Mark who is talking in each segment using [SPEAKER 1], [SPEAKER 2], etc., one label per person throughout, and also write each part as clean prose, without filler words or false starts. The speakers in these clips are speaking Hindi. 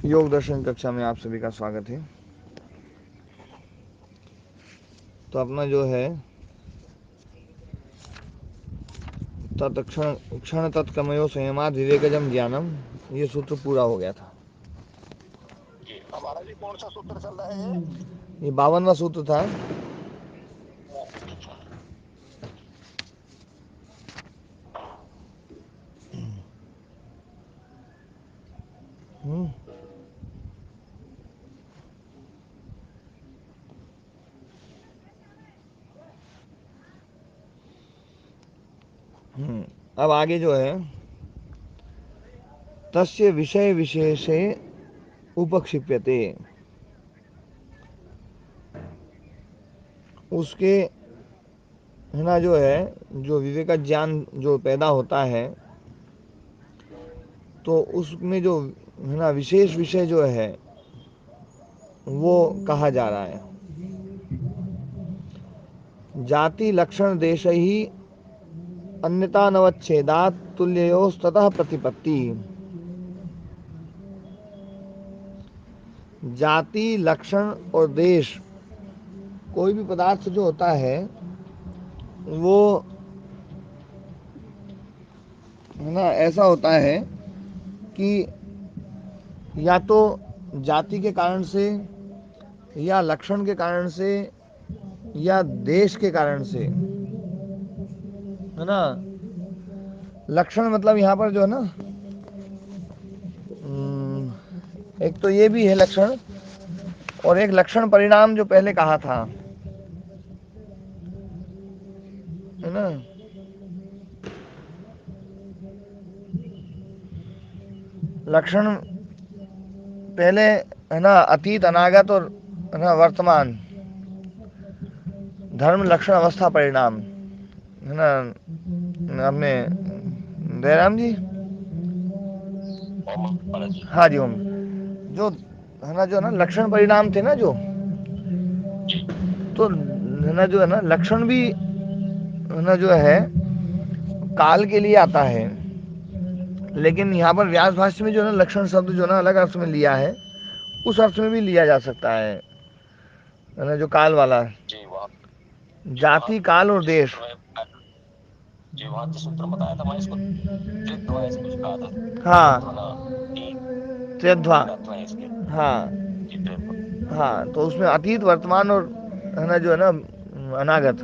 [SPEAKER 1] योग दर्शन कक्षा में आप सभी का स्वागत है। तो अपना जो है तत्क्षण क्षण तत्कमयो संयमाद विवेकजम ज्ञानम, ये सूत्र पूरा हो गया था।
[SPEAKER 2] हमारा भी कौन सा सूत्र चल रहा है?
[SPEAKER 1] ये 52वां सूत्र था। अब आगे जो है तस्य विषय विशेषे उपक्षिप्यते, उसके है ना जो है जो विवेक का ज्ञान जो पैदा होता है, तो उसमें जो है ना विशेष विषय जो है वो कहा जा रहा है। जाति लक्षण देश ही अन्यता नवच्छेदात तुल्योस्ततः प्रतिपत्ति। जाति लक्षण और देश, कोई भी पदार्थ जो होता है वो है ना ऐसा होता है कि या तो जाति के कारण से, या लक्षण के कारण से, या देश के कारण से, है ना। लक्षण मतलब यहाँ पर जो है ना एक तो ये भी है लक्षण, और एक लक्षण परिणाम जो पहले कहा था, है ना। लक्षण पहले है ना अतीत अनागत और है ना वर्तमान, धर्म लक्षण अवस्था परिणाम, है ना। अपने दयाराम जी, हाँ जी, ओम जो है ना जो है ना लक्षण परिणाम थे ना जो, तो है ना जो है ना लक्षण भी है ना जो है काल के लिए आता है, लेकिन यहाँ पर व्यास भाष्य में जो है ना लक्षण शब्द जो है ना अलग अर्थ में लिया है, उस अर्थ में भी लिया जा सकता है ना जो काल वाला। जाति काल और देश,
[SPEAKER 2] जी वहाँ जो सूत्र बताया था मैं इसको त्रिध्वा ऐसे कुछ कहा था।
[SPEAKER 1] हाँ त्रिध्वा,
[SPEAKER 2] इसके
[SPEAKER 1] हाँ
[SPEAKER 2] जी त्रिध्वा।
[SPEAKER 1] हाँ, तो उसमें अतीत वर्तमान और है ना जो है ना अनागत,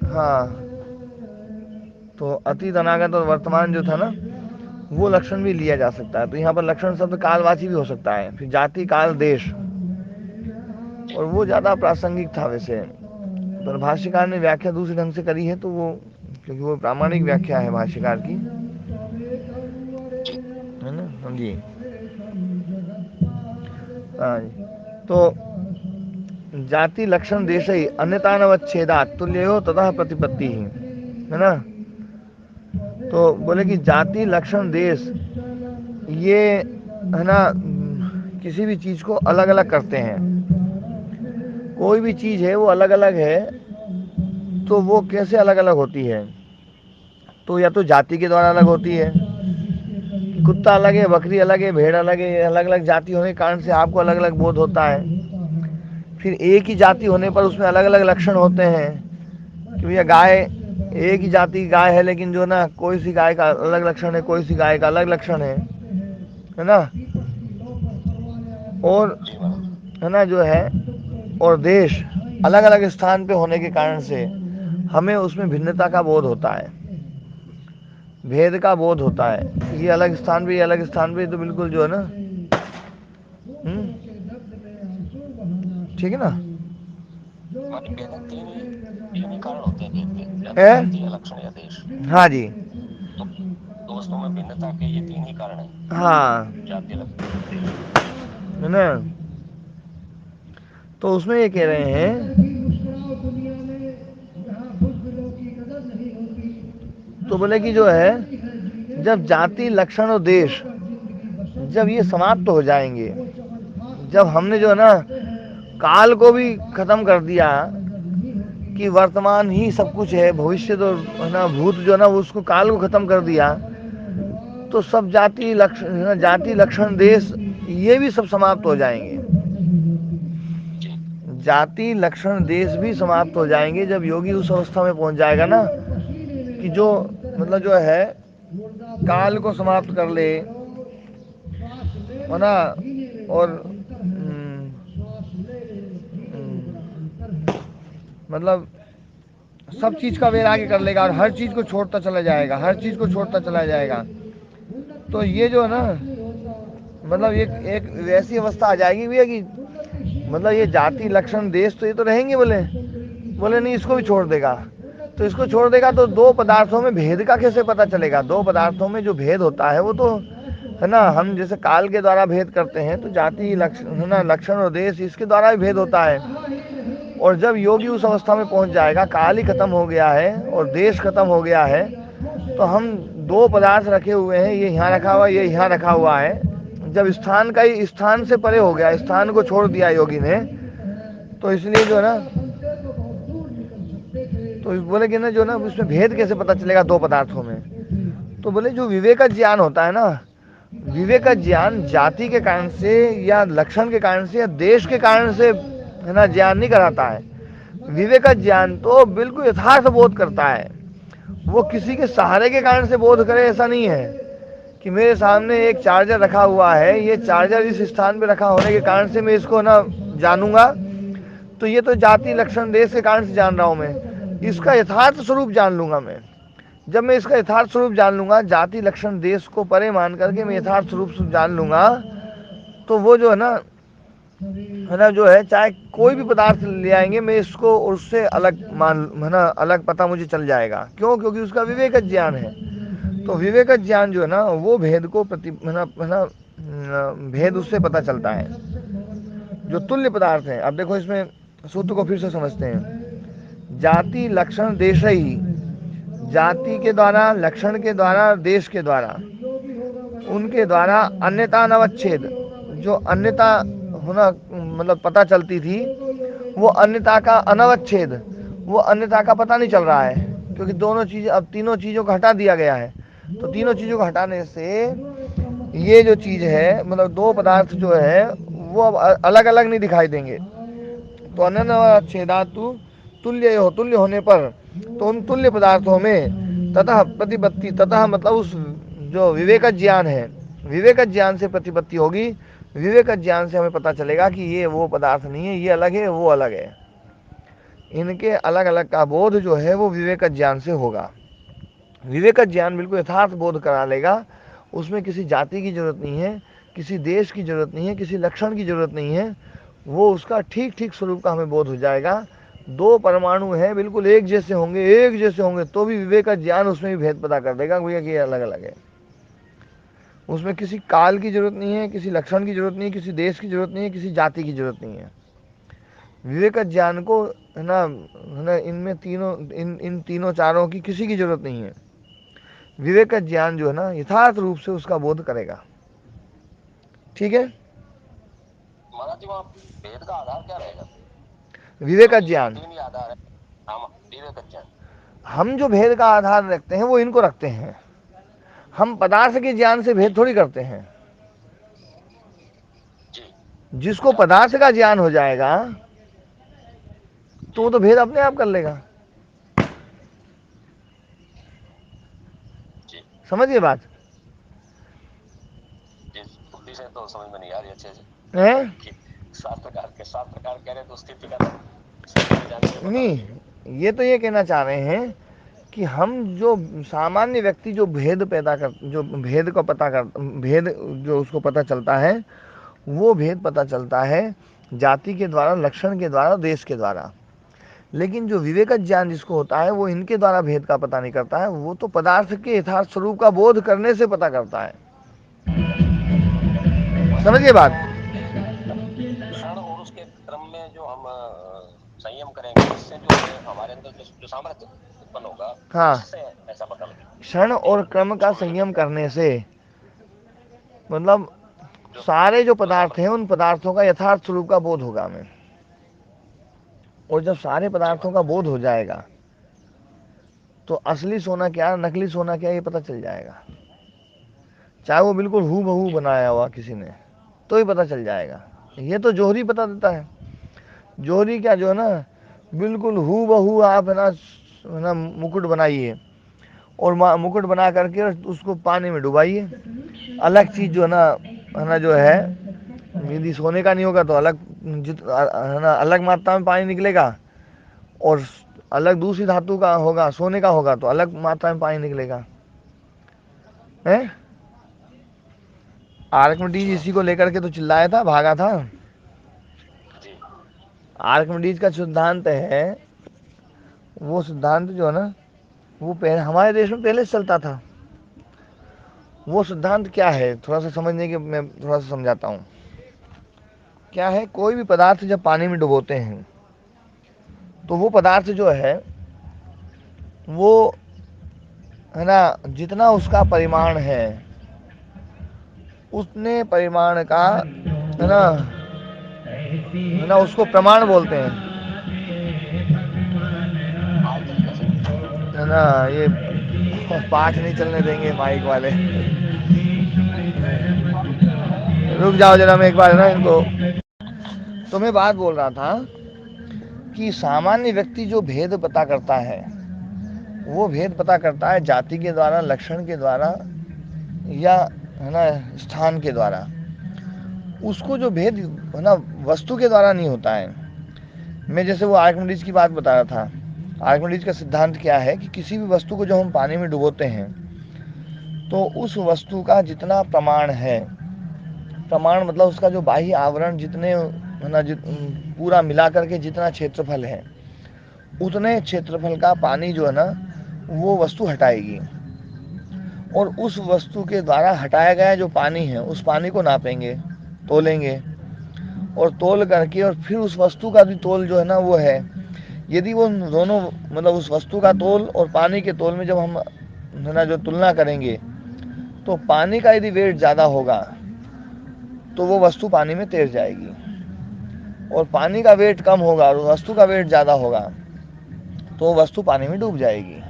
[SPEAKER 1] हाँ, तो अतीत अनागत और वर्तमान जो था ना वो लक्षण भी लिया जा सकता है। तो यहाँ पर लक्षण शब्द कालवाची भी हो सकता है। फिर जाति काल देश, और वो ज़्यादा प्रासंगिक था वैसे, पर भाष्यकार ने व्याख्या दूसरे ढंग से करी है, तो वो क्योंकि वो प्रामाणिक व्याख्या है भाष्यकार की, है ना। हाँ जी, हाँ जी। तो जाति लक्षण देश ही अन्यता नवच्छेदात तुल्यो ततः प्रतिपत्ति ही, है ना। तो बोले कि जाति लक्षण देश ये है ना किसी भी चीज को अलग अलग करते हैं। कोई भी चीज है वो अलग अलग है, तो वो कैसे अलग अलग होती है, तो या तो जाति के द्वारा अलग होती है, कुत्ता अलग है, बकरी अलग है, भेड़ अलग है, अलग अलग जाति होने के कारण से आपको अलग अलग बोध होता है। फिर एक ही जाति होने पर उसमें अलग अलग लक्षण होते हैं कि भैया गाय, एक ही जाति की गाय है, लेकिन जो ना कोई सी गाय का अलग लक्षण है, कोई सी गाय का अलग लक्षण है ना। और है ना जो है और देश अलग अलग स्थान पे होने के कारण से हमें उसमें भिन्नता का बोध होता है, भेद का बोध होता है। ये अलग स्थान पे, ये अलग स्थान पे, तो बिल्कुल जो है ना ठीक है ना।
[SPEAKER 2] तीन ही कारण होते हैं भेद के, जाति लक्षण या देश।
[SPEAKER 1] हाँ जी,
[SPEAKER 2] तो दोस्तों में भिन्नता के ये तीन ही कारण है।
[SPEAKER 1] हाँ,
[SPEAKER 2] जाति लक्षण
[SPEAKER 1] है ना। तो उसमें ये कह रहे हैं तो बोले कि जो है जब जाति लक्षण और देश जब ये समाप्त हो जाएंगे, जब हमने जो है ना काल को भी खत्म कर दिया कि वर्तमान ही सब कुछ है, भविष्य तो है ना भूत जो है ना उसको काल को खत्म कर दिया, तो सब जाति लक्षण देश ये भी सब समाप्त हो जाएंगे।
[SPEAKER 2] जी
[SPEAKER 1] जाति लक्षण देश भी समाप्त हो जाएंगे जब योगी उस अवस्था में पहुंच जाएगा ना कि जो मतलब जो है काल को समाप्त कर ले, है ना, और मतलब सब चीज का वैराग्य कर लेगा और हर चीज को छोड़ता चला जाएगा, हर चीज को छोड़ता चला जाएगा। तो ये जो है ना मतलब एक वैसी अवस्था आ जाएगी भैया कि मतलब ये जाति लक्षण देश तो ये तो रहेंगे, बोले बोले नहीं इसको भी छोड़ देगा। तो इसको छोड़ देगा तो दो पदार्थों में भेद का कैसे पता चलेगा? दो पदार्थों में जो भेद होता है वो तो है ना, हम जैसे काल के द्वारा भेद करते हैं तो जाति लक्षण है ना, लक्षण और देश इसके द्वारा भी भेद होता है। और जब योगी उस अवस्था में पहुंच जाएगा, काल ही खत्म हो गया है और देश खत्म हो गया है, तो हम दो पदार्थ रखे हुए हैं, ये यहाँ रखा हुआ है, ये यहाँ रखा हुआ है। जब स्थान का ही स्थान से परे हो गया, स्थान को छोड़ दिया योगी ने, तो इसलिए जो है ना तो बोले कि ना जो ना उसमें भेद कैसे पता चलेगा दो पदार्थों में? तो बोले जो विवेक का ज्ञान होता है ना, विवेक का ज्ञान जाति के कारण से या लक्षण के कारण से या देश के कारण से है ना ज्ञान नहीं कराता है। विवेक का ज्ञान तो बिल्कुल यथार्थ बोध करता है। वो किसी के सहारे के कारण से बोध करे ऐसा नहीं है कि मेरे सामने एक चार्जर रखा हुआ है, ये चार्जर इस स्थान पे रखा होने के कारण से मैं इसको ना जानूंगा, तो ये तो जाति लक्षण देश के कारण से जान रहा हूं मैं। इसका यथार्थ स्वरूप जान लूंगा मैं। जब मैं इसका यथार्थ स्वरूप जान लूंगा, जाति लक्षण देश को परे मान करके मैं यथार्थ स्वरूप जान लूंगा, तो वो जो है ना जो है चाहे कोई भी पदार्थ ले आएंगे मैं इसको उससे अलग मान है ना, अलग पता मुझे चल जाएगा। क्यों? क्योंकि उसका विवेक ज्ञान है। तो विवेक ज्ञान जो है ना वो भेद को है ना भेद उससे पता चलता है जो तुल्य पदार्थ है। अब देखो इसमें सूत्र को फिर से समझते हैं। जाति लक्षण देश ही, जाति के द्वारा, लक्षण के द्वारा, देश के द्वारा, उनके द्वारा अन्यता नवच्छेद, जो अन्यता होना मतलब पता चलती थी, वो अन्यता का अनवच्छेद, वो अन्यता का पता नहीं चल रहा है। क्योंकि दोनों चीज अब तीनों चीजों को हटा दिया गया है। तो तीनों चीजों को हटाने से ये जो चीज है मतलब दो पदार्थ जो है वो अब अलग अलग नहीं दिखाई देंगे। तो अनन्वच्छेदातु तुल्य हो, तुल्य होने पर तो उन तुल्य पदार्थों में ततः प्रतिपत्ति, ततः मतलब उस जो विवेक ज्ञान है, विवेक ज्ञान से प्रतिपत्ति होगी। विवेक ज्ञान से हमें पता चलेगा कि ये वो पदार्थ नहीं है, ये अलग है, वो अलग है। इनके अलग अलग का बोध जो है वो विवेक ज्ञान से होगा। विवेक ज्ञान बिल्कुल यथार्थ बोध करा लेगा। उसमें किसी जाति की जरूरत नहीं है, किसी देश की जरूरत नहीं है, किसी लक्षण की जरूरत नहीं है। वो उसका ठीक ठीक स्वरूप का हमें बोध हो जाएगा। दो परमाणु हैं बिल्कुल एक जैसे होंगे, एक जैसे होंगे, तो भी विवेक का ज्ञान उसमें भी भेद पता कर देगा भैया कि ये अलग अलग है। उसमें किसी काल की जरूरत नहीं है, किसी लक्षण की जरूरत नहीं है, किसी देश की जरूरत नहीं है, किसी जाति की जरूरत नहीं है। विवेक ज्ञान को है ना इनमें तीनों इन तीनों चारों की किसी की जरूरत नहीं है। विवेक का ज्ञान जो है ना यथार्थ रूप से उसका बोध करेगा। ठीक है?
[SPEAKER 2] महाराज जी, वहाँ भेद का आधार क्या रहेगा?
[SPEAKER 1] विवेक का ज्ञान,
[SPEAKER 2] तीन ही आधार है। हाँ, विवेक ज्ञान।
[SPEAKER 1] हम जो भेद का आधार रखते हैं वो इनको रखते हैं। हम पदार्थ के ज्ञान से भेद थोड़ी करते हैं।
[SPEAKER 2] जी
[SPEAKER 1] जिसको पदार्थ का ज्ञान हो जाएगा तो वो तो भेद अपने आप कर लेगा।
[SPEAKER 2] जी
[SPEAKER 1] समझिए बात
[SPEAKER 2] जी, बुद्धि से तो समझ में नहीं आ रही अच्छे से
[SPEAKER 1] है?
[SPEAKER 2] कि सात प्रकार कह रहे तो स्थिति का तो जाने से पता
[SPEAKER 1] नहीं,
[SPEAKER 2] लगे।
[SPEAKER 1] ये तो ये कहना चाह रहे हैं कि हम जो सामान्य व्यक्ति जो भेद पैदा कर, जो भेद को पता कर, भेद जो उसको पता चलता है वो भेद पता चलता है जाति के द्वारा, लक्षण के द्वारा, देश के द्वारा। लेकिन जो विवेक ज्ञान जिसको होता है वो इनके द्वारा भेद का पता नहीं करता है, वो तो पदार्थ के यथार्थ स्वरूप का बोध करने से पता करता है। समझिए बात?
[SPEAKER 2] क्षण और उसके क्रम में जो हम संयम करेंगे, इससे जो हमारे अंदर जो सामर्थ्य उत्पन्न होगा,
[SPEAKER 1] हाँ,
[SPEAKER 2] उससे ऐसा पता लगेगा।
[SPEAKER 1] क्षण और क्रम का संयम करने से मतलब सारे जो पदार्थ हैं उन पदार्थों का यथार्थ स्वरूप का बोध होगा हमें। और जब सारे पदार्थों का बोध हो जाएगा तो असली सोना क्या, नकली सोना क्या, ये पता चल जाएगा। चाहे वो बिल्कुल हू बहू बनाया हुआ किसी ने, तो ही पता चल जाएगा। ये तो जोहरी बता देता है। जोहरी क्या जो है ना, बिल्कुल हू बहू आप है ना मुकुट बनाइए और मुकुट बना करके उसको पानी में डुबाइए। अलग चीज़ जो है ना जो है, यदि सोने का नहीं होगा तो अलग है ना अलग मात्रा में पानी निकलेगा, और अलग दूसरी धातु का होगा, सोने का होगा तो अलग मात्रा में पानी निकलेगा। है आर्किमिडीज इसी को लेकर के तो चिल्लाया था, भागा था।
[SPEAKER 2] जी।
[SPEAKER 1] आर्किमिडीज का सिद्धांत है, वो सिद्धांत जो है ना, वो पहले हमारे देश में पहले से चलता था। वो सिद्धांत क्या है, थोड़ा सा समझने की मैं थोड़ा सा समझाता हूँ। क्या है, कोई भी पदार्थ जब पानी में डुबोते हैं तो वो पदार्थ जो है वो है ना, जितना उसका परिमाण है उतने परिमाण का है ना उसको प्रमाण बोलते हैं।
[SPEAKER 2] आयतन कह सकते हैं।
[SPEAKER 1] है ना, ये पाठ नहीं चलने देंगे माइक वाले। रुक जाओ जरा, मैं एक बार है ना इनको, तो मैं बात बोल रहा था कि सामान्य व्यक्ति जो भेद पता करता है, वो भेद पता करता है जाति के द्वारा, लक्षण के द्वारा, या है ना स्थान के द्वारा। उसको जो भेद है ना वस्तु के द्वारा नहीं होता है। मैं जैसे वो आर्किमिडीज की बात बता रहा था। आर्किमिडीज का सिद्धांत क्या है कि किसी भी वस्तु को जब हम पानी में डुबोते हैं तो उस वस्तु का जितना प्रमाण है, प्रमाण मतलब उसका जो बाह्य आवरण जितने है ना पूरा मिला करके जितना क्षेत्रफल है, उतने क्षेत्रफल का पानी जो है ना वो वस्तु हटाएगी। और उस वस्तु के द्वारा हटाया गया जो पानी है, उस पानी को नापेंगे, तोलेंगे, और तोल करके और फिर उस वस्तु का भी तोल जो है ना वो है। यदि वो दोनों मतलब उस वस्तु का तोल और पानी के तोल में जब हम है ना जो तुलना करेंगे, तो पानी का यदि वेट ज़्यादा होगा तो वो वस्तु पानी में तैर जाएगी, और पानी का वेट कम होगा और वस्तु का वेट ज़्यादा होगा तो वस्तु पानी में डूब जाएगी।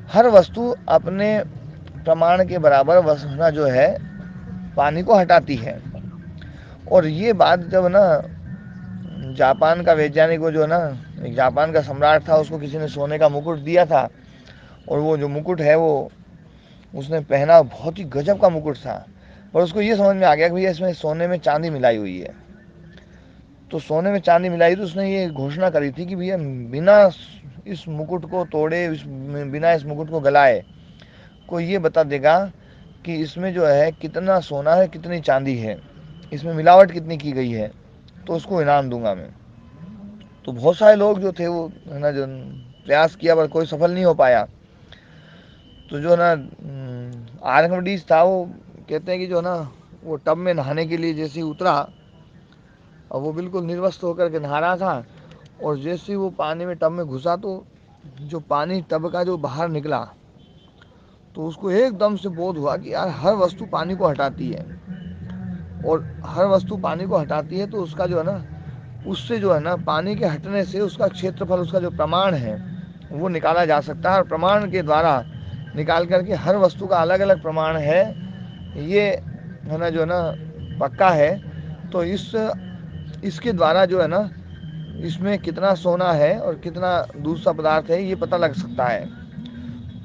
[SPEAKER 1] हर वस्तु अपने प्रमाण के बराबर वस्तु जो है पानी को हटाती है। और ये बात जब ना जापान का वैज्ञानिक, वो जो ना एक जापान का सम्राट था, उसको किसी ने सोने का मुकुट दिया था, और वो जो मुकुट है वो उसने पहना, बहुत ही गजब का मुकुट था। पर उसको ये समझ में आ गया कि भैया इसमें सोने में चांदी मिलाई हुई है। तो सोने में चांदी मिलाई, तो उसने ये घोषणा करी थी कि भैया बिना इस मुकुट को तोड़े, बिना इस मुकुट को गलाए, कोई ये बता देगा कि इसमें जो है कितना सोना है, कितनी चांदी है, इसमें मिलावट कितनी की गई है, तो उसको इनाम दूंगा मैं। तो बहुत सारे लोग जो थे वो है ना जो प्रयास किया पर कोई सफल नहीं हो पाया। तो जो ना आर्किमिडीज था, वो कहते हैं कि जो ना वो टब में नहाने के लिए जैसे ही उतरा, और वो बिल्कुल निर्वस्त्र होकर के नहा रहा था, और जैसे ही वो पानी में टब में घुसा तो जो पानी टब का जो बाहर निकला, तो उसको एकदम से बोध हुआ कि यार हर वस्तु पानी को हटाती है, और हर वस्तु पानी को हटाती है तो उसका जो है ना, उससे जो है ना पानी के हटने से उसका क्षेत्रफल, उसका जो प्रमाण है वो निकाला जा सकता है। और प्रमाण के द्वारा निकाल करके हर वस्तु का अलग अलग प्रमाण है, ये है ना जो है ना पक्का है। तो इसके द्वारा जो है ना इसमें कितना सोना है और कितना दूसरा पदार्थ है ये पता लग सकता है।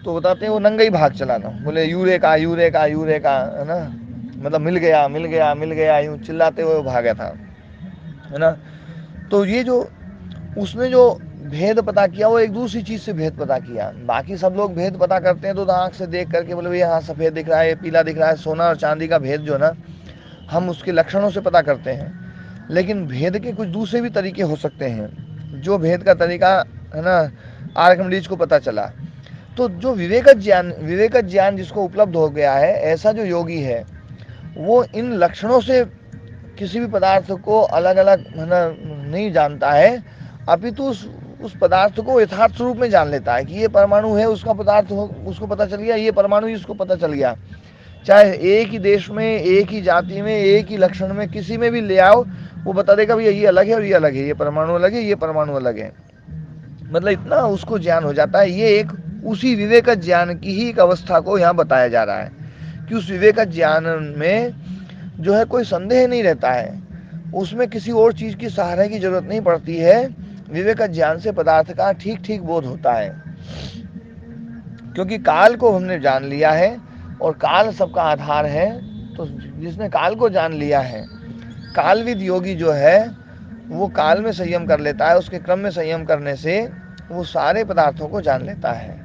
[SPEAKER 1] तो बताते हैं वो नंगा ही भाग चला था, बोले यूरेका यूरेका यूरेका, है ना, मतलब मिल गया मिल गया मिल गया, यूँ चिल्लाते हुए भागा था, है ना। तो ये जो उसने जो भेद पता किया, वो एक दूसरी चीज़ से भेद पता किया। बाकी सब लोग भेद पता करते हैं तो आँख से देख करके बोले भैया हाँ सफ़ेद दिख रहा है, पीला दिख रहा है। सोना और चांदी का भेद जो है ना हम उसके लक्षणों से पता करते हैं, लेकिन भेद के कुछ दूसरे भी तरीके हो सकते हैं। जो भेद का तरीका है ना आर्किमिडीज को पता चला, तो जो विवेकज ज्ञान जिसको उपलब्ध हो गया है, ऐसा जो योगी है वो इन लक्षणों से किसी भी पदार्थ को अलग अलग है ना नहीं जानता है, अपितु उस पदार्थ को यथार्थ स्वरूप में जान लेता है कि ये परमाणु है, उसका पदार्थ उसको पता चल गया, ये परमाणु ही उसको पता चल गया। चाहे एक ही देश में, एक ही जाति में, एक ही लक्षण में, किसी में भी ले आओ, वो बता देगा भैया ये अलग है और ये अलग है, ये परमाणु अलग है, ये परमाणु अलग है। मतलब इतना उसको ज्ञान हो जाता है। ये एक उसी विवेक ज्ञान की ही एक अवस्था को यहाँ बताया जा रहा है कि उस विवेक ज्ञान में जो है कोई संदेह नहीं रहता है, उसमें किसी और चीज की सहारे की जरूरत नहीं पड़ती है। विवेक ज्ञान से पदार्थ का ठीक ठीक बोध होता है, क्योंकि काल को हमने जान लिया है और काल सबका आधार है। तो जिसने काल को जान लिया है, कालविद योगी जो है वो काल में संयम कर लेता है, उसके क्रम में संयम करने से वो सारे पदार्थों को जान लेता है।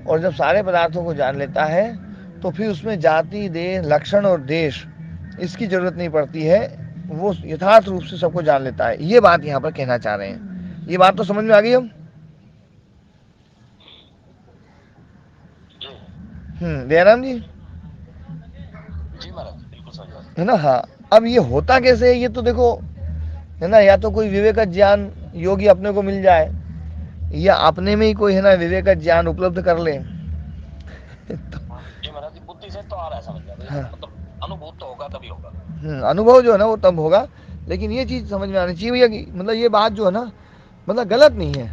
[SPEAKER 1] और जब सारे पदार्थों को जान लेता है तो फिर उसमें जाति, देह, लक्षण और देश इसकी जरूरत नहीं पड़ती है, वो यथार्थ रूप से सबको जान लेता है। ये बात यहाँ पर कहना चाह रहे हैं। ये बात तो समझ में आ गई हम? दयाराम जी।
[SPEAKER 2] जी महाराज, बिल्कुल समझ गया।
[SPEAKER 1] है ना? हाँ। अब ये होता कैसे है, ये तो देखो, है ना, या तो कोई विवेक ज्ञान योगी अपने को मिल जाए, या अपने में ही कोई, है ना, विवेक ज्ञान उपलब्ध कर ले।
[SPEAKER 2] जी महाराज, बुद्धि से तो आ रहा है, समझ गया।
[SPEAKER 1] हाँ।
[SPEAKER 2] मतलब अनुभूत तो होगा तभी होगा।
[SPEAKER 1] अनुभव जो है ना वो तब होगा, लेकिन ये चीज समझ में आनी चाहिए भैया कि मतलब ये बात जो है ना, मतलब गलत नहीं है।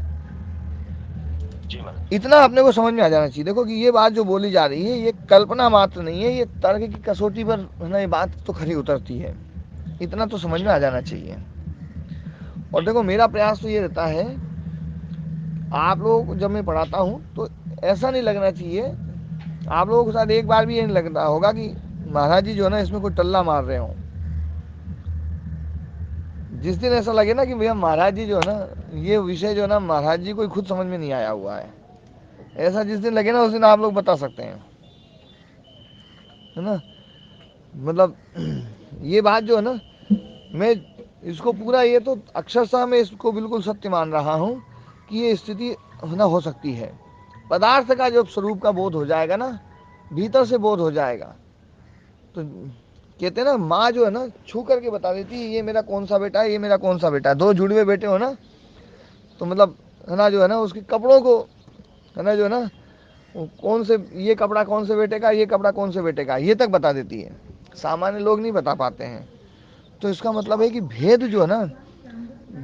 [SPEAKER 2] जी महाराज।
[SPEAKER 1] इतना अपने को समझ में आ जाना चाहिए, देखो कि ये बात जो बोली जा रही है ये कल्पना मात्र नहीं है, ये तर्क की कसौटी पर, है ना, ये बात तो खरी उतरती है। इतना तो समझ में आ जाना चाहिए। और देखो मेरा प्रयास तो ये रहता है, आप लोग जब मैं पढ़ाता हूँ तो ऐसा नहीं लगना चाहिए, आप लोगों के साथ एक बार भी ये नहीं लगता होगा कि महाराज जी जो है ना इसमें कोई टल्ला मार रहे हो। जिस दिन ऐसा लगे ना कि भैया महाराज जी जो है ना ये विषय जो है ना महाराज जी को खुद समझ में नहीं आया हुआ है, ऐसा जिस दिन लगे ना उस दिन आप लोग बता सकते हैं, है ना। मतलब ये बात जो है ना, मैं इसको पूरा, ये तो अक्षरशः मैं इसको बिल्कुल सत्य मान रहा हूँ कि ये स्थिति ना हो सकती है। पदार्थ का जब स्वरूप का बोध हो जाएगा ना, भीतर से बोध हो जाएगा, तो कहते हैं ना माँ जो है ना छू करके बता देती है ये मेरा कौन सा बेटा है, ये मेरा कौन सा बेटा है। दो जुड़वे बेटे हो ना, तो मतलब है ना जो है ना उसके कपड़ों को, है ना जो है ना कौन से, ये कपड़ा कौन से बेटे का, ये कपड़ा कौन से बेटे का, ये तक बता देती है। सामान्य लोग नहीं बता पाते हैं। तो इसका मतलब है कि भेद जो है ना,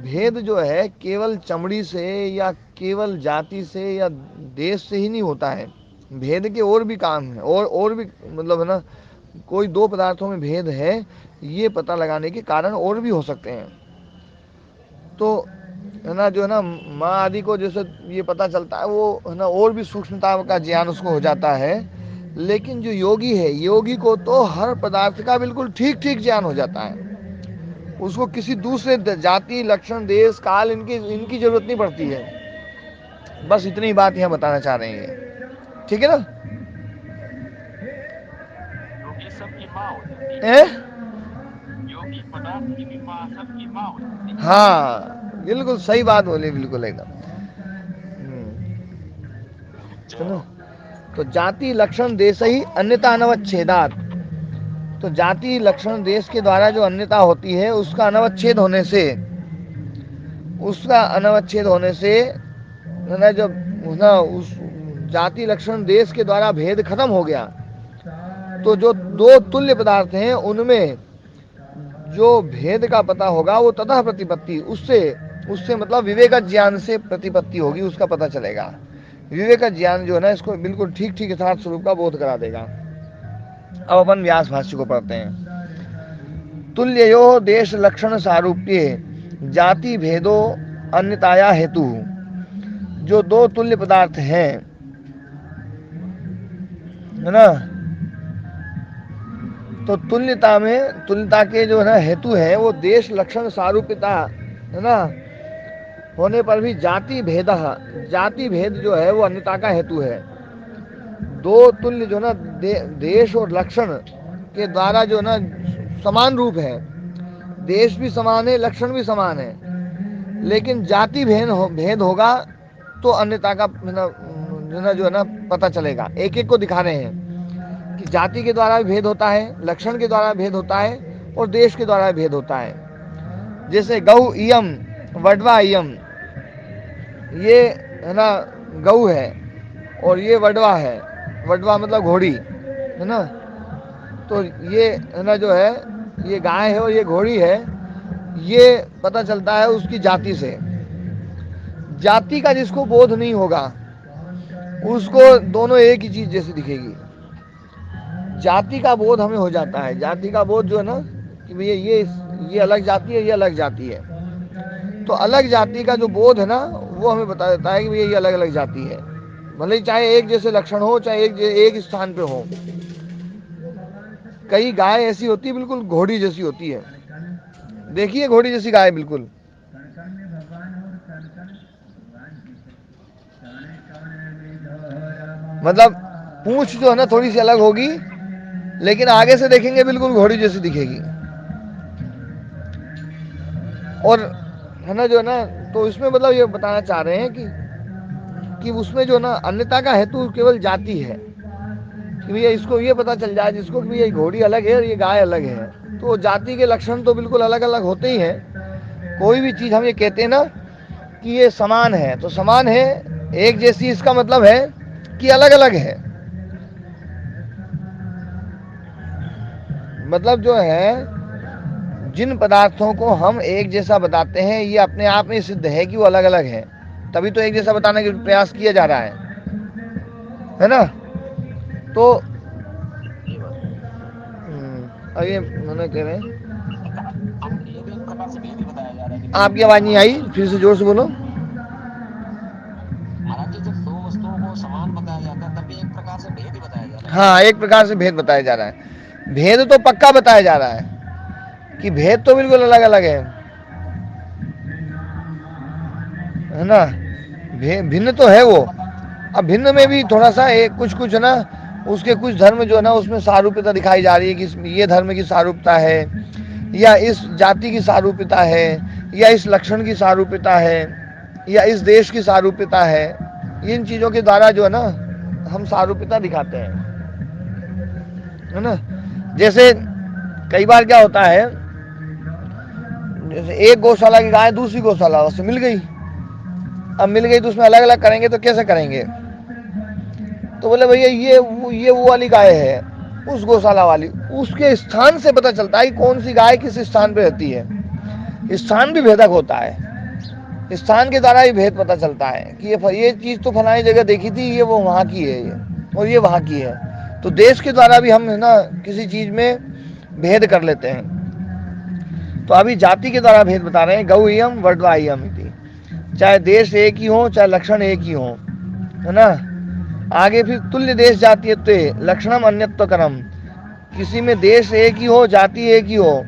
[SPEAKER 1] भेद जो है केवल चमड़ी से या केवल जाति से या देश से ही नहीं होता है। भेद के और भी काम है, और भी मतलब है ना, कोई दो पदार्थों में भेद है ये पता लगाने के कारण और भी हो सकते हैं। तो है ना जो है ना माँ आदि को जैसे ये पता चलता है, वो है ना और भी सूक्ष्मता का ज्ञान उसको हो जाता है। लेकिन जो योगी है, योगी को तो हर पदार्थ का बिल्कुल ठीक ठीक ज्ञान हो जाता है, उसको किसी दूसरे जाति, लक्षण, देश, काल इनकी इनकी जरूरत नहीं पड़ती है। बस इतनी बात यहाँ बताना चाह रहे हैं, ठीक है ना।
[SPEAKER 2] योगी सबकी माँ हो जाती
[SPEAKER 1] है?
[SPEAKER 2] योगी पदार्थ की भी माँ, सबकी माँ हो जाती।
[SPEAKER 1] हाँ बिल्कुल सही बात बोली, बिल्कुल एकदम। सुनो, तो जाति लक्षण देश ही अन्यता अनवच्छेदात, तो जाति लक्षण देश के द्वारा जो अन्यता होती है उसका अनवच्छेद होने से, उसका अनवच्छेद होने से ना जब ना उस जाति लक्षण देश के द्वारा भेद खत्म हो गया, तो जो दो तुल्य पदार्थ हैं उनमें जो भेद का पता होगा वो ततः प्रतिपत्ति, उससे उससे मतलब विवेक ज्ञान से प्रतिपत्ति होगी, उसका पता चलेगा। विवेक ज्ञान जो है ना इसको बिल्कुल ठीक ठीक यथार्थ स्वरूप का बोध करा देगा। अब अपन व्यास भाष्य को पढ़ते हैं। तुल्यो देश लक्षण सारूप्ये जाति भेदो अन्यताया हेतु, जो दो तुल्य पदार्थ हैं, है ना, तो तुल्यता में, तुल्यता के जो है ना हेतु है वो देश लक्षण सारूप्यता, है ना, होने पर भी जाति भेद, जाति भेद जो है वो अन्यता का हेतु है। दो तुल्य जो ना देश और लक्षण के द्वारा जो ना समान रूप है, देश भी समान है, लक्षण भी समान है, लेकिन जाति भेद होगा तो अन्यता का जो है ना पता चलेगा। एक एक को दिखा रहे हैं कि जाति के द्वारा भी भेद होता है, लक्षण के द्वारा भेद होता है और देश के द्वारा भेद होता है। जैसे गौ इयम वडवा इयम, ये है ना गऊ है और ये वडवा है, वडवा मतलब घोड़ी, है ना। तो ये है ना जो है ये गाय है और ये घोड़ी है, ये पता चलता है उसकी जाति से। जाति का जिसको बोध नहीं होगा उसको दोनों एक ही चीज जैसी दिखेगी, जाति का बोध हमें हो जाता है। जाति का बोध जो है ना कि भैया ये अलग जाति है, ये अलग जाति है। तो अलग जाति का जो बोध है ना वो हमें बता देता है कि भैया ये अलग अलग जाति है, भले ही चाहे एक जैसे लक्षण हो, चाहे एक स्थान पे हो। कई गाय ऐसी होती है बिल्कुल घोड़ी जैसी होती है, देखिए घोड़ी जैसी गाय बिल्कुल, मतलब पूंछ जो है ना थोड़ी सी अलग होगी, लेकिन आगे से देखेंगे बिल्कुल घोड़ी जैसी दिखेगी। और है ना जो है ना, तो इसमें मतलब ये बताना चाह रहे हैं कि उसमें जो ना अन्यता का हेतु केवल जाति है, कि भैया इसको ये पता चल जाए जिसको कि भैया घोड़ी अलग है और ये गाय अलग है। तो जाति के लक्षण तो बिल्कुल अलग अलग होते ही हैं। कोई भी चीज हम ये कहते हैं ना कि ये समान है, तो समान है एक जैसी, इसका मतलब है कि अलग अलग है। मतलब जो है जिन पदार्थों को हम एक जैसा बताते हैं ये अपने आप में सिद्ध है कि वो अलग अलग है, तभी तो एक जैसा बताने का प्रयास किया जा रहा है ना। तो अब ये मैंने कह रहे हैं,
[SPEAKER 2] ये भी एक प्रकार से भेद ही बताया जा रहा है कि
[SPEAKER 1] आपकी आवाज नहीं आई, फिर से जोर से बोलो।
[SPEAKER 2] महाराज जी जब दो वस्तुओं को समान बताया जाता है तब भी एक प्रकार से भेद ही बताया जा रहा है।
[SPEAKER 1] हाँ, एक प्रकार से भेद बताया जा रहा है। भेद तो पक्का बताया जा रहा है कि भेद तो बिल्कुल अलग अलग है ना। भिन्न तो है वो। अब भिन्न में भी थोड़ा सा एक कुछ कुछ है ना, उसके कुछ धर्म जो है ना उसमें सारूप्यता दिखाई जा रही है कि ये धर्म की सारूप्यता है, या इस जाति की सारूप्यता है, या इस लक्षण की सारूप्यता है, या इस देश की सारूप्यता है। इन चीजों के द्वारा जो है ना हम सारूप्यता दिखाते हैं, है ना। जैसे कई बार क्या होता है, जैसे एक गौशाला की गाय दूसरी गौशाला से मिल गई, अब मिल गई तो उसमें अलग अलग करेंगे तो कैसे करेंगे। तो बोले भैया ये वो वाली गाय है, उस गौशाला वाली, उसके स्थान से पता चलता है कि कौन सी गाय किस स्थान पे रहती है। स्थान भी भेदक होता है, स्थान के द्वारा ही भेद पता चलता है कि ये चीज तो फलानी जगह देखी थी, ये वो वहां की है, ये और ये वहां की है। तो देश के द्वारा भी हम है ना किसी चीज में भेद कर लेते हैं। तो अभी जाति के द्वारा भेद बता रहे हैं, गौयम वर्डवायम, चाहे देश एक ही हो चाहे लक्षण एक ही हो, है ना। आगे फिर तुल्य देश जातीयत्व लक्षणम अन्यत्व करम, किसी में देश एक ही हो जाति एक ही हो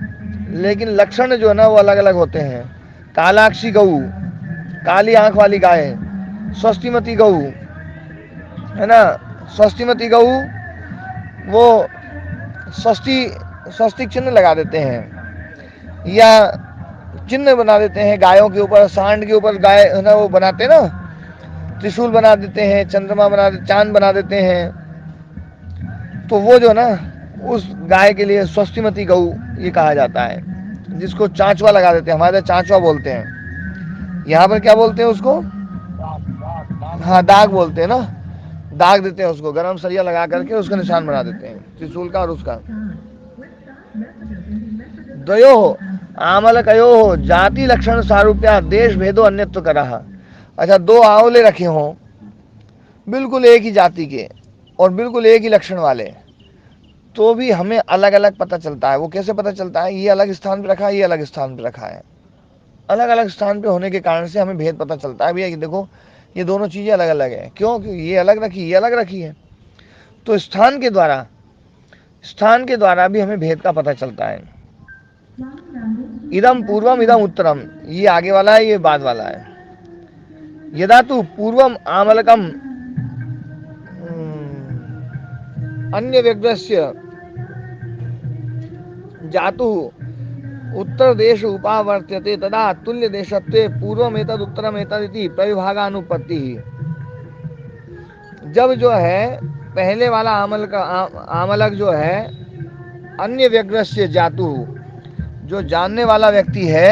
[SPEAKER 1] लेकिन लक्षण जो है ना वो अलग अलग होते हैं। कालाक्षी गऊ, काली आंख वाली गाय, स्वस्तिमती गऊ, है ना। स्वस्तिमती गऊ वो स्वस्तिक चिन्ह लगा देते हैं या चिन्ह बना देते हैं गायों के ऊपर, सांड के ऊपर गाय है ना वो बनाते हैं ना, त्रिशूल बना देते हैं, चंद्रमा बना देते, चांद बना देते हैं। तो वो जो ना उस गाय के लिए स्वस्तिमती गऊ ये कहा जाता है, जिसको चांचवा लगा देते हैं, हमारे चांचवा बोलते हैं, यहाँ पर क्या बोलते हैं उसको, हाँ दाग बोलते हैं ना, दाग देते हैं उसको, गरम सरिया लगा करके उसका निशान बना देते हैं त्रिशूल का और उसका। द्वयो आमलकयो जाति लक्षण सारूप्या देश भेदो अन्यत्व करहा। अच्छा, दो आंवले रखे हों बिल्कुल एक ही जाति के और बिल्कुल एक ही लक्षण वाले, तो भी हमें अलग अलग पता चलता है। वो कैसे पता चलता है, ये अलग स्थान पे रखा है, ये अलग स्थान पे रखा है। अलग अलग स्थान पे होने के कारण से हमें भेद पता चलता है भैया कि देखो ये दोनों चीजें अलग अलग है। क्यों, क्योंकि ये अलग रखी, ये अलग रखी है। तो स्थान के द्वारा भी हमें भेद का पता चलता है। इदम पूर्वम इदम उत्तरम, ये आगे वाला है, ये बाद वाला है। यदा तु पूर्वम आमलकम अन्य व्यग्रस्य जातु उत्तर देश उपावर्त्यते तदा तुल्य देशत्वे पूर्वम एतद उत्तरम एतद इति प्रविभागानुपत्ति। जब जो है पहले वाला आमलक जो है अन्य व्यग्रस्य जातु, जो जानने वाला व्यक्ति है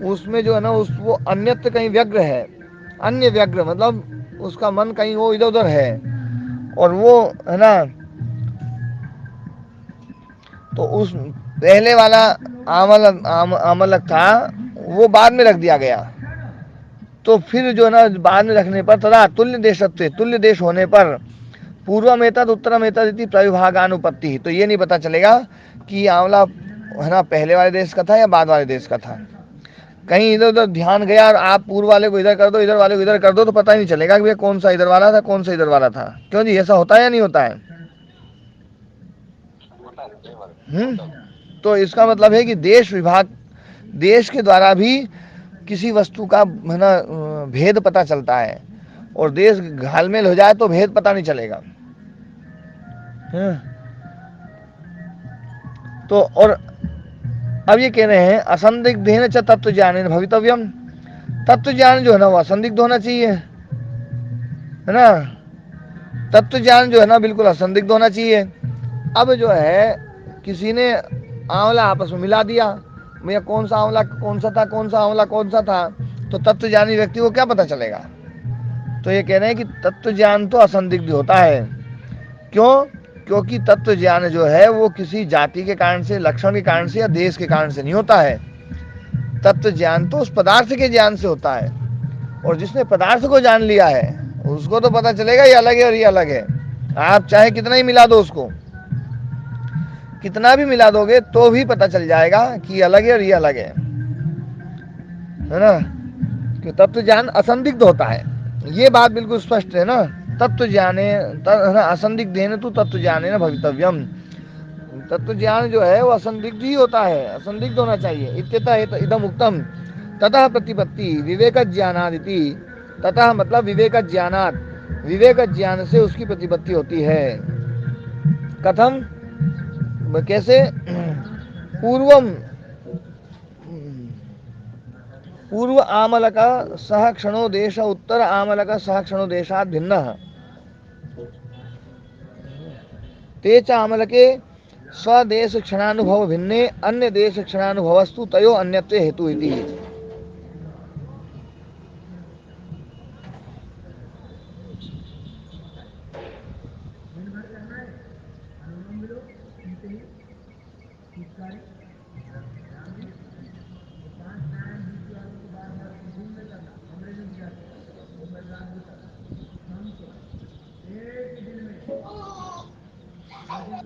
[SPEAKER 1] उसमें जो है ना वो अन्यत्र कहीं व्यग्र है। अन्य व्यग्र मतलब उसका मन कहीं वो इधर उधर है, और वो है ना, तो उस पहले वाला आमलक था वो बाद में रख दिया गया। तो फिर जो है ना बाद में रखने पर तथा तुल्य देशत्व, तुल्य देश होने पर पूर्वमेतद उत्तरमेतद इति प्रविभागानुपत्ति। तो ये नहीं पता चलेगा कि आंवला है ना पहले वाले देश का था या बाद वाले देश का था। कहीं इधर उधर ध्यान गया और आप पूर्व वाले को इधर कर दो, इधर वाले को इधर कर दो, तो पता ही नहीं चलेगा कि भैया कौन सा इधर वाला था, कौन सा इधर वाला था। क्यों जी, ऐसा होता है या नहीं होता है? तो इसका मतलब है कि देश विभाग, देश के द्वारा भी किसी वस्तु का है ना भेद पता चलता है, और देश घालमेल हो जाए तो भेद पता नहीं चलेगा। तो और अब ये कह रहे हैं असंदिग्धेन च तत्व ज्ञानेन भवितव्यम। तत्व ज्ञान जो है ना वो असंदिग्ध होना चाहिए, है ना। तत्व ज्ञान जो है ना बिल्कुल असंदिग्ध होना चाहिए। अब जो है किसी ने आंवला आपस में मिला दिया, भैया कौन सा आंवला कौन सा था, कौन सा आंवला कौन सा था, तो तत्व ज्ञानी व्यक्ति को क्या पता चलेगा? तो ये कह रहे हैं कि तत्व ज्ञान तो असंदिग्ध होता है। क्यों? क्योंकि तत्व ज्ञान जो है वो किसी जाति के कारण से, लक्षण के कारण से या देश के कारण से नहीं होता है। तत्व ज्ञान तो उस पदार्थ के ज्ञान से होता है, और जिसने पदार्थ को जान लिया है उसको तो पता चलेगा ये अलग है और ये अलग है। आप चाहे कितना ही मिला दो, उसको कितना भी मिला दोगे तो भी पता चल जाएगा कि ये अलग है और ये अलग है ना। कि तत्व ज्ञान असंदिग्ध होता है, ये बात बिल्कुल स्पष्ट है ना। तत्व ज्ञाने असंदिग्धेन तु तत्व ज्ञाने न भवितव्यम। तत्व ज्ञान जो है वो असंदिग्ध ही होता है, असंदिग्ध होना चाहिए। इत्यतः इदम उक्तम ततः प्रतिपत्ति विवेक ज्ञानादिति। ततः मतलब विवेक ज्ञानात, विवेक ज्ञान से उसकी प्रतिपत्ति होती है। कथम, कैसे? पूर्वम पूर्व आमलक सह क्षणो देश उत्तर आमलक सह क्षणो देशात् भिन्नः। ते च आमलके स्वदेश क्षणानुभव भिन्ने अन्य देश क्षणानुभवस्तु तयो अन्यत्वे हेतु इति।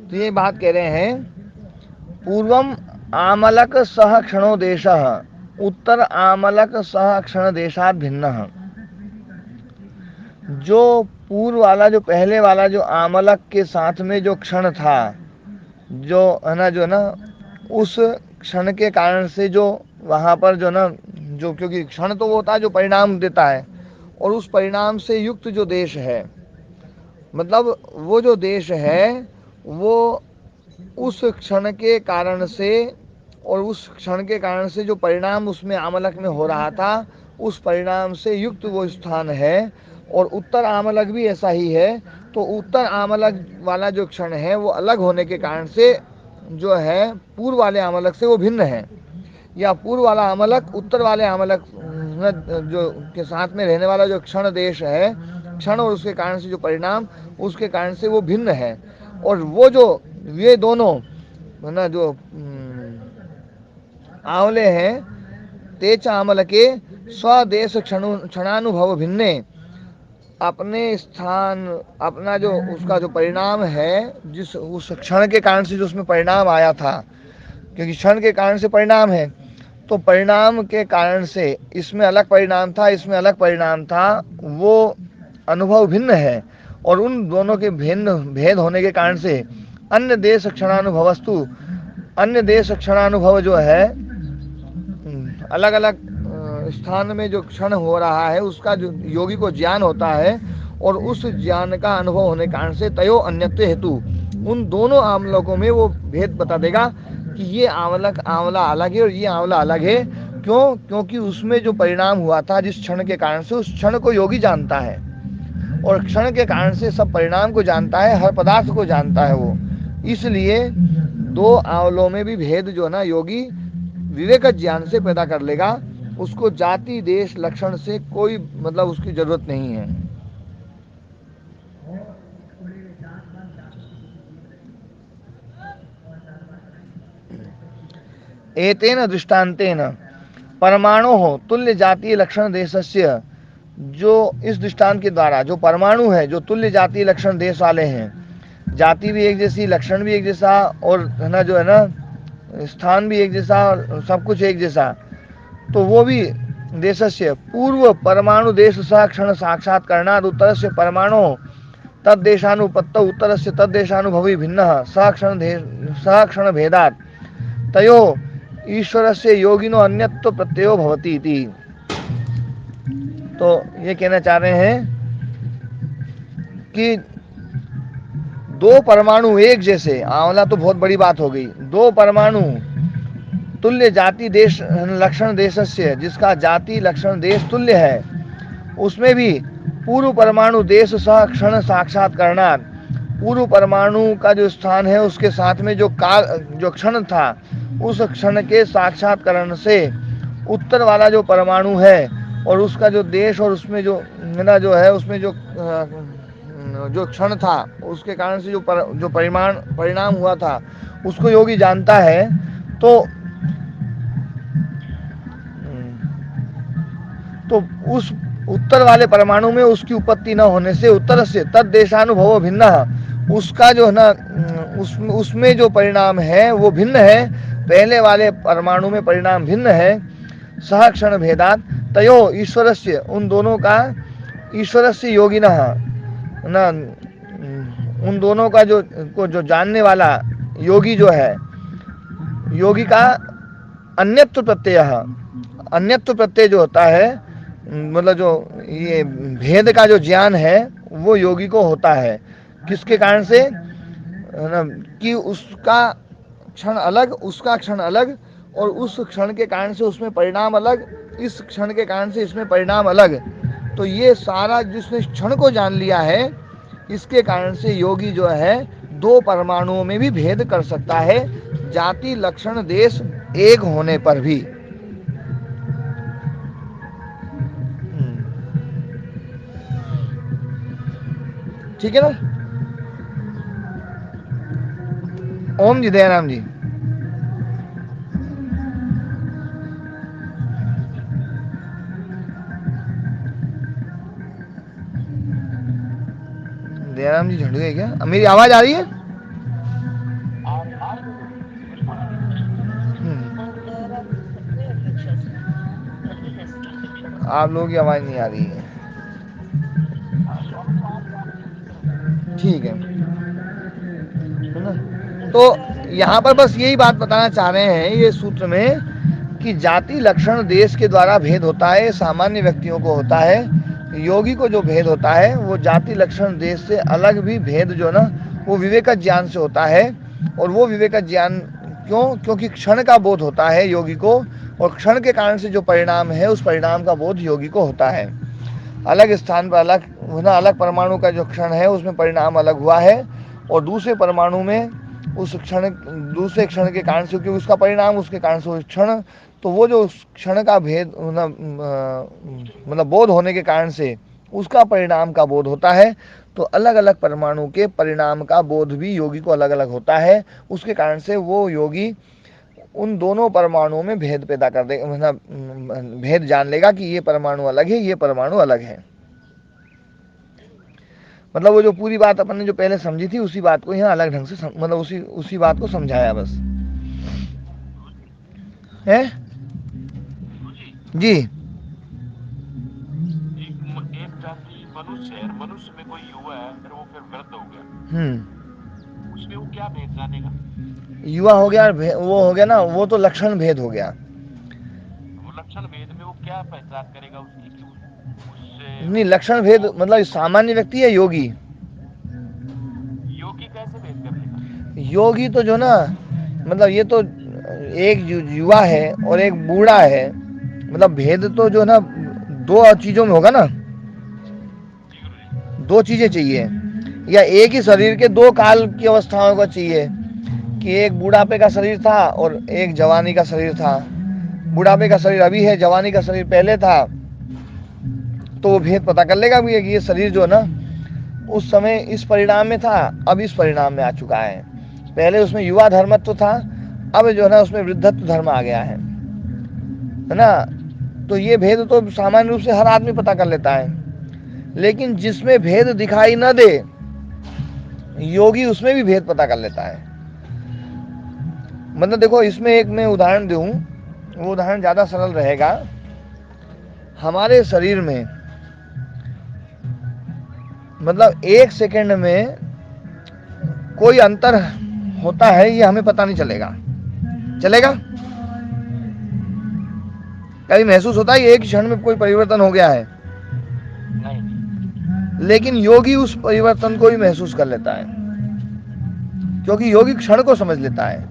[SPEAKER 1] तो ये बात कह रहे हैं, पूर्वम आमलक सह क्षणो देशः उत्तर आमलक सह क्षण देशात् भिन्नः। जो पूर्व वाला, जो पहले वाला, जो आमलक के साथ में जो क्षण था, जो है ना, जो ना उस क्षण के कारण से जो वहाँ पर जो ना, जो क्योंकि क्षण तो वो होता है जो परिणाम देता है, और उस परिणाम से युक्त जो देश है, मतलब वो जो देश है वो उस क्षण के कारण से, और उस क्षण के कारण से जो परिणाम उसमें आमलक में हो रहा था, उस परिणाम से युक्त वो स्थान है। और उत्तर आमलक भी ऐसा ही है। तो उत्तर आमलक वाला जो क्षण है वो अलग होने के कारण से जो है पूर्व वाले आमलक से वो भिन्न है, या पूर्व वाला आमलक उत्तर वाले आमलक जो के साथ में रहने वाला जो क्षण देश है, क्षण और उसके कारण से जो परिणाम, उसके कारण से वो भिन्न है। और वो जो ये दोनों है ना जो आंवले हैं, तेज आमल के स्वदेश क्षणानुभव भिन्ने, अपने स्थान, अपना जो उसका जो परिणाम है, जिस उस क्षण के कारण से जो उसमें परिणाम आया था, क्योंकि क्षण के कारण से परिणाम है, तो परिणाम के कारण से इसमें अलग परिणाम था, इसमें अलग परिणाम था, वो अनुभव भिन्न है। और उन दोनों के भिन्न भेद होने के कारण से अन्य देश क्षणानुभवस्तु, अन्य देश क्षणानुभव जो है अलग अलग स्थान में जो क्षण हो रहा है उसका जो योगी को ज्ञान होता है, और उस ज्ञान का अनुभव होने के कारण से तयो अन्यत्व हेतु, उन दोनों आमलकों में वो भेद बता देगा कि ये आंवलक आंवला अलग है और ये आंवला अलग है। क्यों? क्योंकि उसमें जो परिणाम हुआ था जिस क्षण के कारण से, उस क्षण को योगी जानता है, और क्षण के कारण से सब परिणाम को जानता है, हर पदार्थ को जानता है वो। इसलिए दो आंवलों में भी भेद जो ना योगी विवेक ज्ञान से पैदा कर लेगा, उसको जाति देश लक्षण से कोई मतलब उसकी जरूरत नहीं है। एतेन दृष्टान्तेन परमाणोः तुल्य जातीय लक्षण देशस्य जो इस दृष्टांत के द्वारा जो परमाणु है, जो तुल्य जाति लक्षण देश वाले हैं, जाति भी एक जैसी, लक्षण भी एक जैसा, और है ना जो है ना स्थान भी एक जैसा, और सब कुछ एक जैसा, तो वो भी देशस्य पूर्व परमाणु देश सह क्षण साक्षात्कारणाद उत्तरस्य परमाणु तद्देशानुपत्तौ उत्तरस्य तद्देशानुभवी भिन्नः सह क्षण भेदात् तयो ईश्वरस्य योगिनो अन्यत्व प्रत्ययो भवति इति। तो ये कहना चाह रहे हैं कि दो परमाणु एक जैसे, आंवला तो बहुत बड़ी बात हो गई, दो परमाणु तुल्य जाति देश लक्षण देशस्य, जिसका जाति लक्षण देश तुल्य है, उसमें भी पूर्व परमाणु देश सह क्षण साक्षात करना, पूर्व परमाणु का जो स्थान है उसके साथ में जो काल जो क्षण था, उस क्षण के साक्षात्करण से उत्तर वाला जो परमाणु है और उसका जो देश और उसमें जो ना जो है उसमें जो क्षण था उसके कारण से जो परिणाम हुआ था उसको योगी जानता है। तो उस उत्तर वाले परमाणु में उसकी उत्पत्ति न होने से उत्तर से तद देशानुभव भिन्न, उसका जो है ना उसमें जो परिणाम है वो भिन्न है, पहले वाले परमाणु में परिणाम भिन्न है। सह क्षण भेदात तयो ईश्वरस्य, उन दोनों का ईश्वरस्य योगिनः ना, उन दोनों का जो जानने वाला योगी जो है, योगी का अन्यत्व प्रत्यय, अन्यत्व प्रत्यय जो होता है, मतलब जो ये भेद का जो ज्ञान है वो योगी को होता है। किसके कारण से कि उसका क्षण अलग, उसका क्षण अलग, और उस क्षण के कारण से उसमें परिणाम अलग, इस क्षण के कारण से इसमें परिणाम अलग। तो ये सारा जिसने क्षण को जान लिया है, इसके कारण से योगी जो है दो परमाणुओं में भी भेद कर सकता है, जाति लक्षण देश एक होने पर भी। ठीक है ना। ओम जी, दयाराम जी। दयाराम जी झंड गए क्या? मेरी आवाज आ रही है? आप लोगों की आवाज नहीं आ रही है। ठीक है ना। तो यहाँ पर बस यही बात बताना चाह रहे हैं ये सूत्र में कि जाति लक्षण देश के द्वारा भेद होता है, सामान्य व्यक्तियों को होता है। योगी को जो भेद होता है वो जाति लक्षण देश से अलग भी भेद जो ना वो विवेक ज्ञान से होता है। और वो विवेक ज्ञान क्योंकि क्षण का बोध होता है योगी को, और क्षण के कारण से जो परिणाम है उस परिणाम का बोध योगी को होता है। अलग स्थान पर अलग परमाणु का जो क्षण है उसमें परिणाम अलग हुआ है, और दूसरे परमाणु में दूसरे क्षण के कारण से, क्योंकि उसका परिणाम उसके कारण से क्षण, तो वो जो क्षण का भेद मतलब बोध होने के कारण से उसका परिणाम का बोध होता है। तो अलग अलग परमाणु के परिणाम का बोध भी योगी को अलग अलग होता है। उसके कारण से वो योगी उन दोनों परमाणुओं में भेद पैदा कर दे, मतलब भेद जान लेगा कि ये परमाणु अलग है, ये परमाणु अलग है। मतलब वो जो पूरी बात अपन ने जो पहले समझी थी उसी बात को यहाँ अलग ढंग से मतलब उसी बात को समझाया बस है जी।
[SPEAKER 3] एक जाति मनुष्य है, मनुष्य में कोई युवा है, फिर वो वृद्ध हो गया, उसमें वो क्या भेद जानेगा?
[SPEAKER 1] युवा हो गया, वो हो गया ना, वो तो लक्षण भेद हो गया।
[SPEAKER 3] वो लक्षण भेद में वो क्या पहचान करेगा उसकी कि उससे
[SPEAKER 1] नहीं, लक्षण भेद मतलब सामान्य व्यक्ति है योगी।
[SPEAKER 3] योगी कैसे भेद कर लेगा?
[SPEAKER 1] योगी तो जो ना मतलब ये तो एक युवा है और एक बूढ़ा है, मतलब भेद तो जो ना दो चीजों में होगा ना, दो चीजें चाहिए, या एक ही शरीर के दो काल की अवस्थाओं का चाहिए कि एक बुढ़ापे का शरीर था और एक जवानी का शरीर था। बुढ़ापे का शरीर अभी है, जवानी का शरीर पहले था, तो वो भेद पता कर लेगा भी कि ये शरीर जो ना उस समय इस परिणाम में था, अब इस परिणाम में आ चुका है। पहले उसमें युवा धर्मत्व था, अब जो है ना उसमें वृद्धत्व धर्म आ गया है ना। तो ये भेद तो सामान्य रूप से हर आदमी पता कर लेता है, लेकिन जिसमें भेद दिखाई न दे योगी उसमें भी भेद पता कर लेता है। मतलब देखो, इसमें एक मैं उदाहरण दूं, वो उदाहरण ज्यादा सरल रहेगा। हमारे शरीर में मतलब 1 सेकंड में कोई अंतर होता है, ये हमें पता नहीं चलेगा। चलेगा? कभी महसूस होता है कि एक क्षण में कोई परिवर्तन हो गया है?
[SPEAKER 3] नहीं।
[SPEAKER 1] लेकिन योगी उस परिवर्तन को भी महसूस कर लेता है, क्योंकि योगी क्षण को समझ लेता है।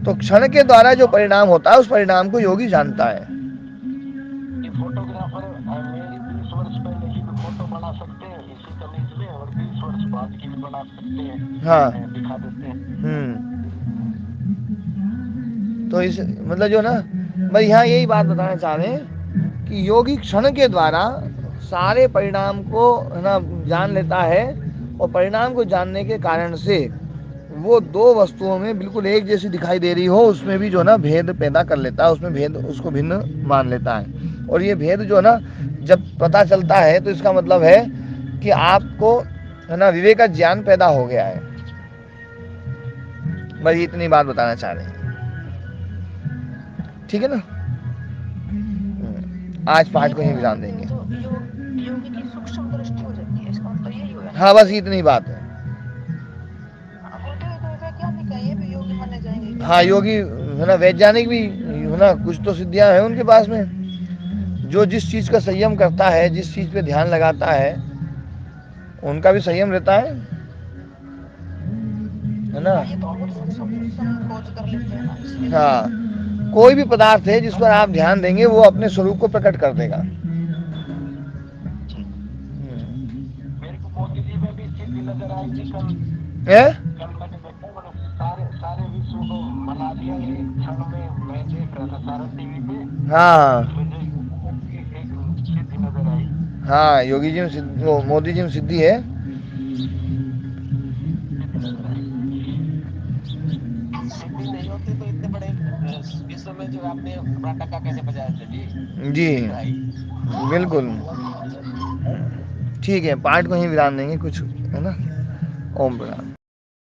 [SPEAKER 1] तो क्षण के द्वारा जो परिणाम होता है उस परिणाम को योगी जानता है।
[SPEAKER 3] ये फोटोग्राफर मेरी 20 वर्ष पहले की भी फोटो बना सकते हैं इसी तमीज में, और 20 वर्ष बाद की भी बना सकते हैं।
[SPEAKER 1] हाँ,
[SPEAKER 3] दिखा देते हैं।
[SPEAKER 1] तो इस मतलब जो ना, मैं यहाँ यही बात बताना चाह रहे हैं कि योगी क्षण के द्वारा सारे परिणाम को है ना जान लेता है, और परिणाम को जानने के कारण से वो दो वस्तुओं में बिल्कुल एक जैसी दिखाई दे रही हो उसमें भी जो ना भेद पैदा कर लेता है, उसमें भेद उसको भिन्न मान लेता है। और ये भेद जो ना जब पता चलता है तो इसका मतलब है कि आपको है ना विवेक का ज्ञान पैदा हो गया है। बस इतनी बात बताना चाह रहे हैं, ठीक है ना? आज पाठ को ही विराम देंगे।
[SPEAKER 4] योगी की सूक्ष्म दृष्टि हो जाती है, इसका मतलब यही हुआ।
[SPEAKER 1] हाँ, बस इतनी बात है।
[SPEAKER 4] वैज्ञानिक है, ये भी योगी माने जाएंगे।
[SPEAKER 1] हाँ, योगी है ना, वैज्ञानिक भी है ना, कुछ तो सिद्धियां हैं उनके पास में। जो जिस चीज का संयम करता है, जिस चीज पे ध्यान लगाता है, उनका भी संयम रहता है ना?
[SPEAKER 4] ये तो और खोज कर लेते हैं ना, इसलिए।
[SPEAKER 1] हाँ, कोई भी पदार्थ है जिस पर आप ध्यान देंगे वो अपने स्वरूप को प्रकट कर देगा।
[SPEAKER 3] मेरे को मोदी जी में भी स्थिति नजर आई थी कल। कल मैंने देखा, सारे विश्व को मना दिया ये क्षण में। मैं देख रहा था सारा टीवी पे।
[SPEAKER 1] हाँ,
[SPEAKER 3] मुझे एक स्थिति नजर आई।
[SPEAKER 1] हाँ, योगी जी में वो मोदी जी में सिद्धि है।
[SPEAKER 2] सिद्धि नहीं होती तो इतने बड़े विश्व में जो आपने अपना टक्का कैसे बजाया थे
[SPEAKER 1] जी, बिल्कुल। ठीक है, पाठ को ही विराम देंगे, कुछ है ना। ओम प्रणाम।